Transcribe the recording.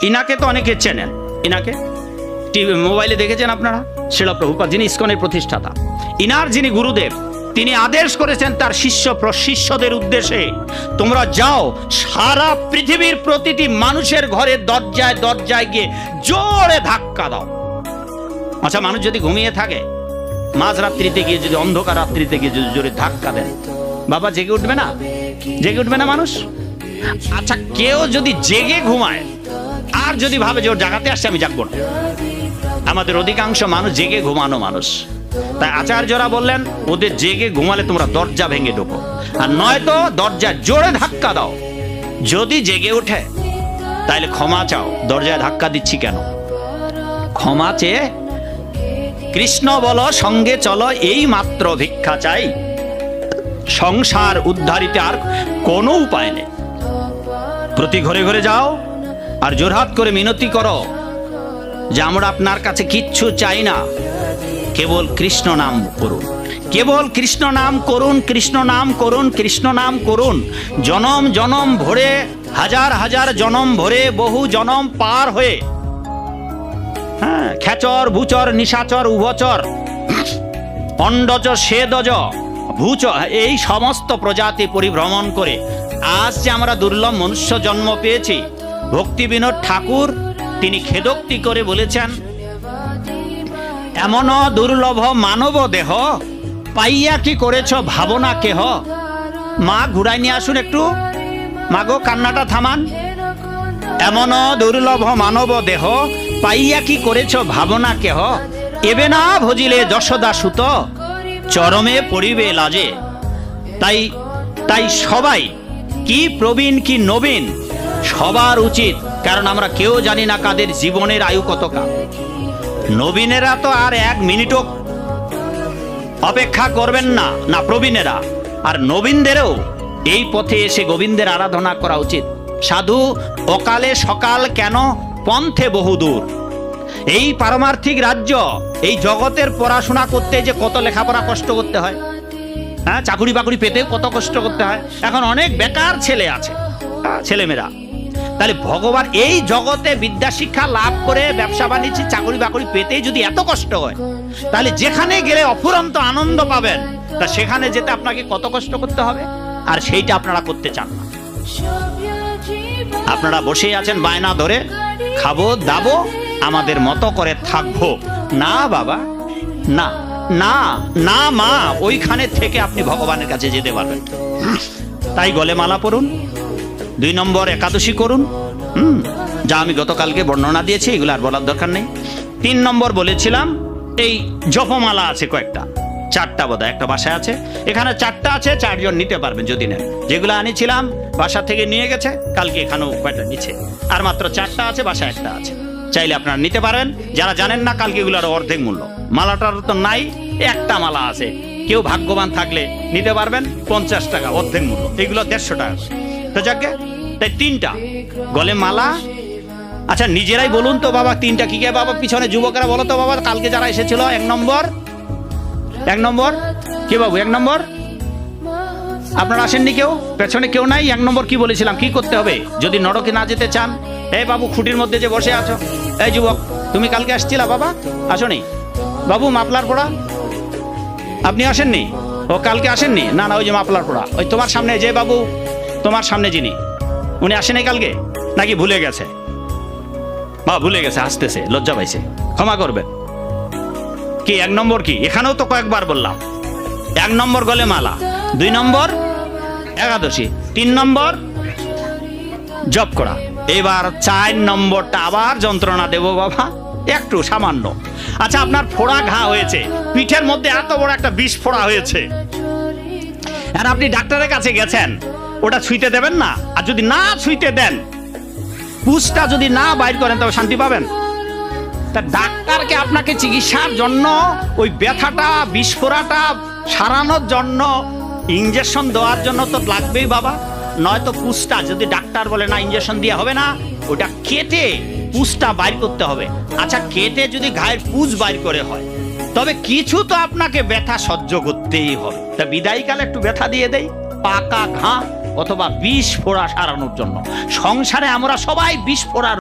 ইনাকে তো অনেকে চেনেন, ইনাকে টিভি মোবাইলে দেখেছেন আপনারা, শিল প্রভুপাদ যিনি ইসকনের প্রতিষ্ঠাতা। ইনার যিনি গুরুদেব, তিনি আদেশ করেছেন তার শিষ্যদের উদ্দেশ্যে, তোমরা যাও সারা পৃথিবীর প্রতিটি মানুষের ঘরে দরজায় দরজায় গিয়ে জোরে ধাক্কা দাও। আচ্ছা, মানুষ যদি ঘুমিয়ে থাকে, মাঝরাত্রিতে গিয়ে যদি, অন্ধকার রাত্রিতে গিয়ে যদি জোরে ধাক্কা দেন, বাবা জেগে উঠবে না? জেগে উঠবে না মানুষ? আচ্ছা, কেউ যদি জেগে ঘুমায় আর যদি ভাবে যে ওর জাগাতে আসছে, আমি জাগবো না। আমাদের অধিকাংশ মানুষ জেগে ঘুমানো মানুষ। তাই আচার্যরা বললেন, ওদের জেগে ঘুমালে তোমরা দরজা ভেঙে ঢোকো, আর নয়তো দরজা জোরে ধাক্কা দাও। যদি জেগে ওঠে তাহলে ক্ষমা চাও। দরজায় ধাক্কা দিচ্ছি কেন? ক্ষমা চেয়ে কৃষ্ণ বলো সঙ্গে চলো, এই মাত্র ভিক্ষা চাই, সংসার উদ্ধারিতে আর কোনো উপায় নেই। প্রতি ঘরে ঘরে যাও আর জোরহাত করে মিনতি করো যে আমরা আপনার কাছে কিচ্ছু চাই না, কেবল কৃষ্ণ নাম করুন, কেবল কৃষ্ণ নাম করুন, কৃষ্ণ নাম করুন, কৃষ্ণ নাম করুন। জনম জনম ভরে, হাজার হাজার জনম ভরে, বহু জনম পার হয়ে, হ্যাঁ, খেচর ভূচর নিশাচর উভচর অন্ডজ সেদজ ভূচ, এই সমস্ত প্রজাতি পরিভ্রমণ করে আজ যে আমরা দুর্লভ মনুষ্য জন্ম পেয়েছি, ভক্তি বিনোদ ঠাকুর তিনি খেদোক্তি করে বলেছেন, এমন দুর্লভ মানব দেহ পাইয়া কি করেছ ভাবনা কেহ। মা ঘুরাই নিয়ে আসুন একটু, মাগো কান্নাটা থামান। এমন দুর্লভ মানব দেহ পাইয়া কি করেছ ভাবনা কেহ, এবে না ভজিলে যশোদা সুত চরমে পড়িবে লাজে। তাই সবাই, কি প্রবীণ কি নবীন, সবার উচিত, কারণ আমরা কেউ জানি না কাদের জীবনের আয়ু কতকাল। নবীনেরা তো আর এক মিনিটও অপেক্ষা করবেন না, না প্রবীণেরা। আর নবীনদেরও এই পথে এসে গোবিন্দের আরাধনা করা উচিত। সাধু অকালে সকাল কেন, পন্থে বহুদূর। এই পারমার্থিক রাজ্য, এই জগতের পড়াশোনা করতে যে কত লেখাপড়া কষ্ট করতে হয়, হ্যাঁ, চাকুরি বাকুরি পেতেও কত কষ্ট করতে হয়। এখন অনেক বেকার ছেলে আছে, ছেলেমেয়েরা। তাহলে ভগবান এই জগতে বিদ্যা শিক্ষা লাভ করে ব্যবসা বাণিজ্য চাকুরি বাকুরি পেতেই যদি এত কষ্ট হয়, তাহলে যেখানে গেলে অফুরন্ত আনন্দ পাবেন, তা সেখানে যেতে আপনাকে কত কষ্ট করতে হবে? আর সেইটা আপনারা করতে চান না। আপনারা বসেই আছেন বায়না ধরে, খাবো দাবো আমাদের মতো করে থাকবো। না বাবা, না না না মা, ওইখানে থেকে আপনি ভগবানের কাছে যেতে পারবেন। তাই গলে মালা পরুন, 2 নম্বর একাদশী করুন, যা আমি গতকালকে বর্ণনা দিয়েছি, এগুলো আর বলার দরকার নেই। 3 নম্বর বলেছিলাম, এই জপমালা আছে কয়েকটা, 4টা বোধহয়, একটা বাসায় আছে, এখানে 4টা আছে, 4 জন নিতে পারবেন যদি নেন। যেগুলো আনিছিলাম বাসা থেকে নিয়ে গেছে, কালকে এখানেও কয়টা নিচ্ছে, আর মাত্র 4টা আছে, বাসায় একটা আছে, চাইলে আপনারা নিতে পারেন। যারা জানেন না, কালকে এগুলোর অর্ধেক মূল্য, মালাটার তো নাই, একটা মালা আছে, কেউ ভাগ্যবান থাকলে নিতে পারবেন, 50 টাকা অর্ধেক মূল্য, এগুলো 150 টাকা। তো যাকে, তাই 3টা গলে মালা। আচ্ছা নিজেরাই বলুন তো বাবা, 3টা কি কে বাবা? পিছনে যুবকেরা বলো তো বাবা, কালকে যারা এসেছিল। 1 নম্বর কি বাবু? 1 নম্বর আপনারা আসেননি কেউ? পেছনে কেউ নাই? 1 নম্বর কি বলেছিলাম, কি করতে হবে যদি নরকে না যেতে চান? এই বাবু খুঁটির মধ্যে যে বসে আছো, এই যুবক, তুমি কালকে আসছিলা বাবা? আসোনি বাবু? মাফলার পড়া আপনি আসেননি? ও কালকে আসেননি? না না, ওই যে মাফলার পড়া, ওই তোমার সামনে যে বাবু, তোমার সামনে যিনি, উনি আসেনি কালকে, নাকি ভুলে গেছে? বা ভুলে গেছে, আসতেছে, লজ্জা পাইছে, ক্ষমা করবেন। কি 1 নম্বর কি? এখানেও তো কয়েকবার বললাম। 1 নম্বর গলে মালা, 2 নম্বর একাদশী, 3 নম্বর জপ করা। এবার 4 নম্বরটা আবার যন্ত্রণা দেব বাবা, একটু সামান্য। আচ্ছা, আপনার ফোড়া ঘা হয়েছে, পিঠের মধ্যে এত বড় একটা বিষ ফোড়া হয়েছে, আর আপনি ডাক্তারের কাছে গেছেন, ওটা ছুঁইতে দেবেন না? আর যদি না ছুঁইতে দেন, পুষটা যদি না বাইর করেন, তবে শান্তি পাবেন? তা ডাক্তারকে আপনাকে চিকিৎসার জন্য ওই ব্যথাটা, বিস্ফোরাটা সারানোর জন্য, ইঞ্জেকশন দেওয়ার জন্য তো লাগবেই বাবা। নয়তো পুষটা যদি ডাক্তার বলে না ইঞ্জেকশন দিয়ে হবে না, ওটা কেটে পুষটা বাইর করতে হবে। আচ্ছা, কেটে যদি গায়ের পুষ বাইর করে হয়, তবে কিছু তো আপনাকে ব্যথা সহ্য করতেই হবে। তা বিদায়কালে একটু ব্যথা দিয়ে দেই, পাকা ঘা অথবা বিষ ফোড়া সারানোর জন্য। সংসারে আমরা সবাই বিষ ফোড়ার